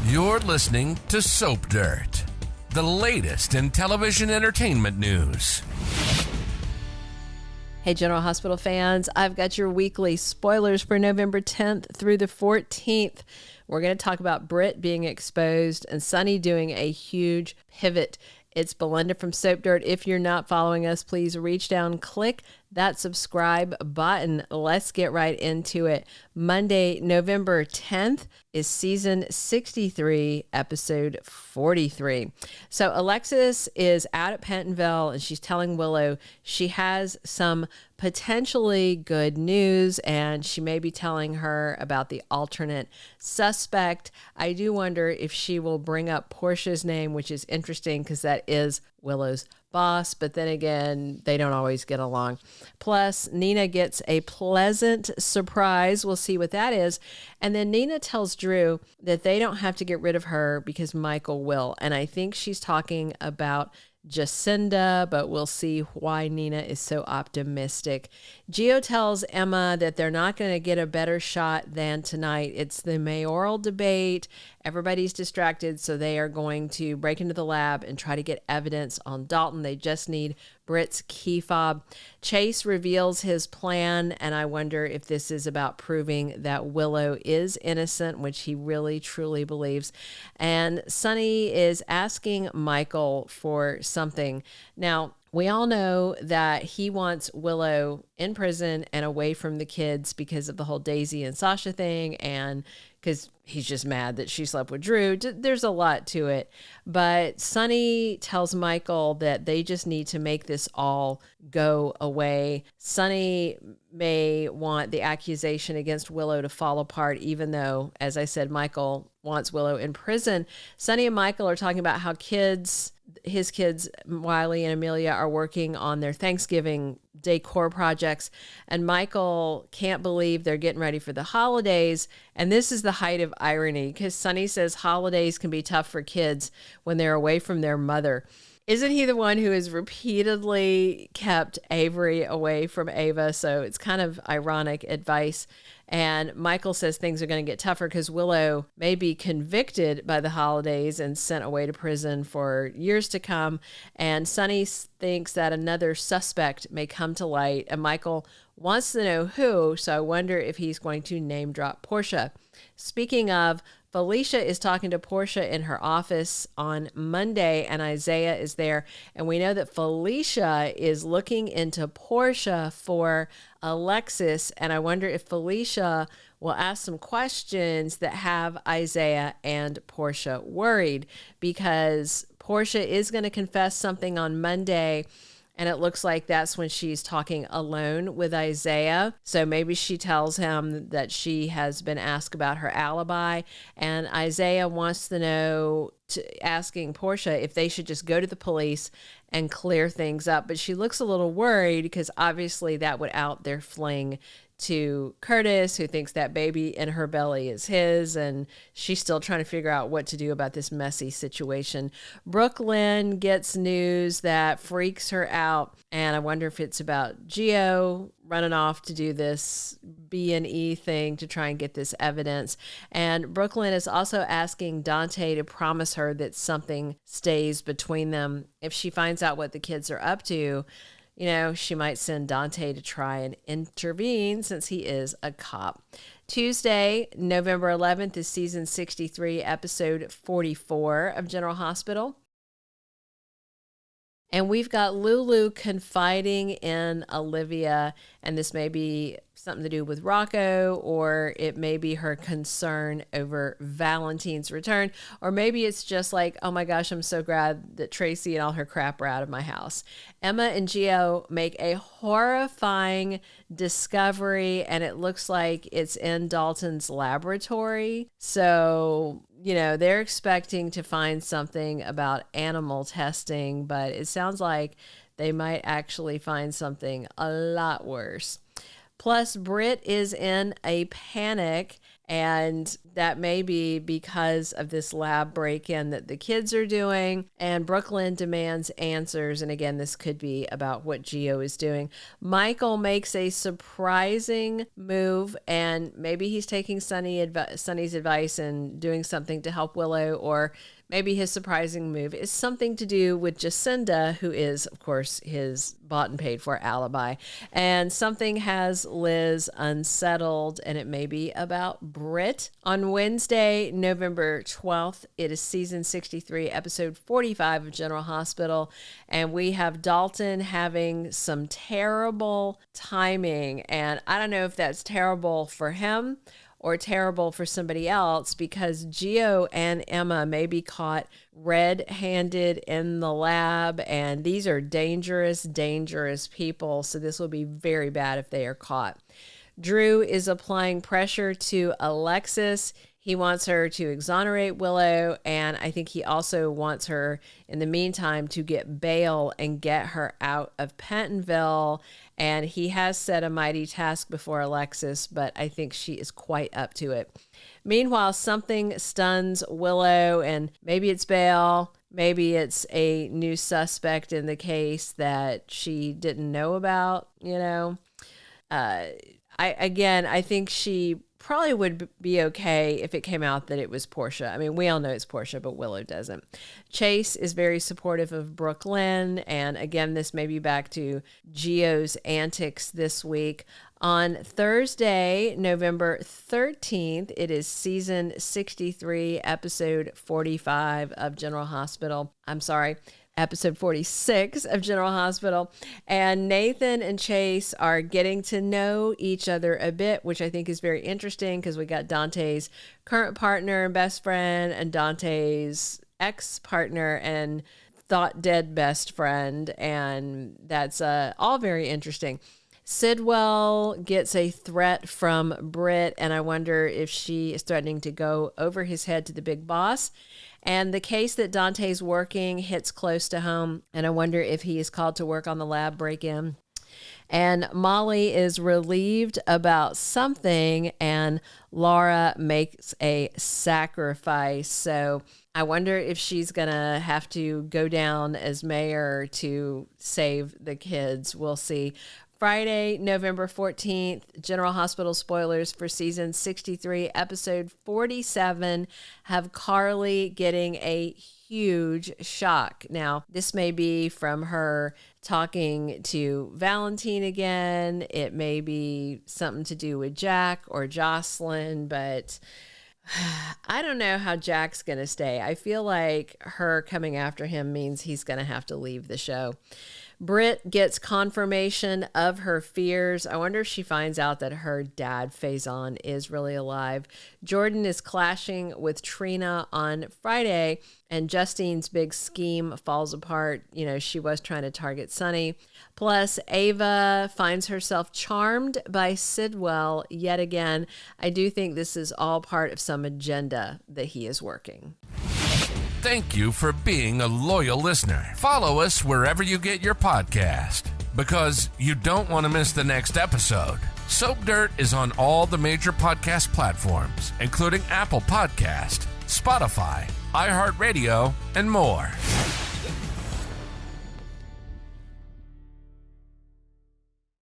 You're listening to Soap Dirt, the latest in television entertainment news. Hey, General Hospital fans, I've got your weekly spoilers for November 10th through the 14th. We're going to talk about Britt being exposed and Sonny doing a huge pivot. It's Belinda from Soap Dirt. If you're not following us, please reach down, click that subscribe button. Let's get right into it. Monday, November 10th is season 63, episode 43. So Alexis is out at Pentonville and she's telling Willow she has some potentially good news and she may be telling her about the alternate suspect. I do wonder if she will bring up Portia's name, which is interesting because that is Willow's boss, but then again, they don't always get along. Plus, Nina gets a pleasant surprise. We'll see what that is. And then Nina tells Drew that they don't have to get rid of her because Michael will. And I think she's talking about Jacinda, but we'll see why Nina is so optimistic. Geo tells Emma that they're not going to get a better shot than tonight. It's the mayoral debate. Everybody's distracted, so they are going to break into the lab and try to get evidence on Dalton. They just need Britt's key fob. Chase reveals his plan, and I wonder if this is about proving that Willow is innocent, which he really, truly believes. And Sonny is asking Michael for something. Now, we all know that he wants Willow in prison and away from the kids because of the whole Daisy and Sasha thing and because he's just mad that she slept with Drew. There's a lot to it. But Sonny tells Michael that they just need to make this all go away. Sonny may want the accusation against Willow to fall apart, even though, as I said, Michael wants Willow in prison. Sonny and Michael are talking about how his kids, Wiley and Amelia, are working on their Thanksgiving decor projects, and Michael can't believe they're getting ready for the holidays. And this is the height of irony because Sonny says holidays can be tough for kids when they're away from their mother. Isn't he the one who has repeatedly kept Avery away from Ava? So it's kind of ironic advice. And Michael says things are going to get tougher because Willow may be convicted by the holidays and sent away to prison for years to come. And Sonny thinks that another suspect may come to light. And Michael wants to know who, so I wonder if he's going to name drop Portia. Speaking of, Felicia is talking to Portia in her office on Monday, and Isaiah is there. And we know that Felicia is looking into Portia for Alexis, and I wonder if Felicia will ask some questions that have Isaiah and Portia worried, because Portia is going to confess something on Monday, and it looks like that's when she's talking alone with Isaiah. So maybe she tells him that she has been asked about her alibi. And Isaiah wants to know, asking Portia if they should just go to the police and clear things up. But she looks a little worried because obviously that would out their fling to Curtis, who thinks that baby in her belly is his, and she's still trying to figure out what to do about this messy situation. Brooklyn gets news that freaks her out, and I wonder if it's about Geo running off to do this B&E thing to try and get this evidence. And Brooklyn is also asking Dante to promise her that something stays between them. If she finds out what the kids are up to, you know, she might send Dante to try and intervene since he is a cop. Tuesday, November 11th is season 63, episode 44 of General Hospital. And we've got Lulu confiding in Olivia, and this may be something to do with Rocco, or it may be her concern over Valentine's return, or maybe it's just like, oh my gosh, I'm so glad that Tracy and all her crap are out of my house. Emma and Geo make a horrifying discovery, and it looks like it's in Dalton's laboratory. So, you know, they're expecting to find something about animal testing, but it sounds like they might actually find something a lot worse. Plus, Britt is in a panic, And that may be because of this lab break-in that the kids are doing. And Brooklyn demands answers. And again, this could be about what Geo is doing. Michael makes a surprising move, and maybe he's taking Sonny's advice and doing something to help Willow, or maybe his surprising move is something to do with Jacinda, who is, of course, his bought and paid for alibi. And something has Liz unsettled, and it may be about Britt. On Wednesday, November 12th, it is season 63, episode 45 of General Hospital. And we have Dalton having some terrible timing. And I don't know if that's terrible for him or terrible for somebody else, because Geo and Emma may be caught red-handed in the lab, and these are dangerous, dangerous people, so this will be very bad if they are caught. Drew is applying pressure to Alexis. He wants her to exonerate Willow, and I think he also wants her, in the meantime, to get bail and get her out of Pentonville. And he has set a mighty task before Alexis, but I think she is quite up to it. Meanwhile, something stuns Willow, and maybe it's bail, maybe it's a new suspect in the case that she didn't know about, you know. I think she probably would be okay if it came out that it was Portia. I mean, we all know it's Portia, but Willow doesn't. Chase is very supportive of Brooklyn, and again, this may be back to Geo's antics this week. On Thursday, November 13th, it is season 63, episode 45 of General Hospital. Episode 46 of General Hospital. And Nathan and Chase are getting to know each other a bit, which I think is very interesting, because we got Dante's current partner and best friend and Dante's ex-partner and thought dead best friend. And that's all very interesting. Sidwell gets a threat from Britt, and I wonder if she is threatening to go over his head to the big boss. And the case that Dante's working hits close to home, and I wonder if he is called to work on the lab break-in. And Molly is relieved about something, and Laura makes a sacrifice. So I wonder if she's going to have to go down as mayor to save the kids. We'll see. Friday, November 14th, General Hospital spoilers for season 63, episode 47, have Carly getting a huge shock. Now, this may be from her talking to Valentine again. It may be something to do with Jack or Jocelyn, but I don't know how Jack's going to stay. I feel like her coming after him means he's going to have to leave the show. Britt gets confirmation of her fears. I wonder if she finds out that her dad, Faison, is really alive. Jordan is clashing with Trina on Friday, and Justine's big scheme falls apart. You know, she was trying to target Sonny. Plus, Ava finds herself charmed by Sidwell yet again. I do think this is all part of some agenda that he is working. Thank you for being a loyal listener. Follow us wherever you get your podcast, because you don't want to miss the next episode. Soap Dirt is on all the major podcast platforms, including Apple Podcast, Spotify, iHeartRadio, and more.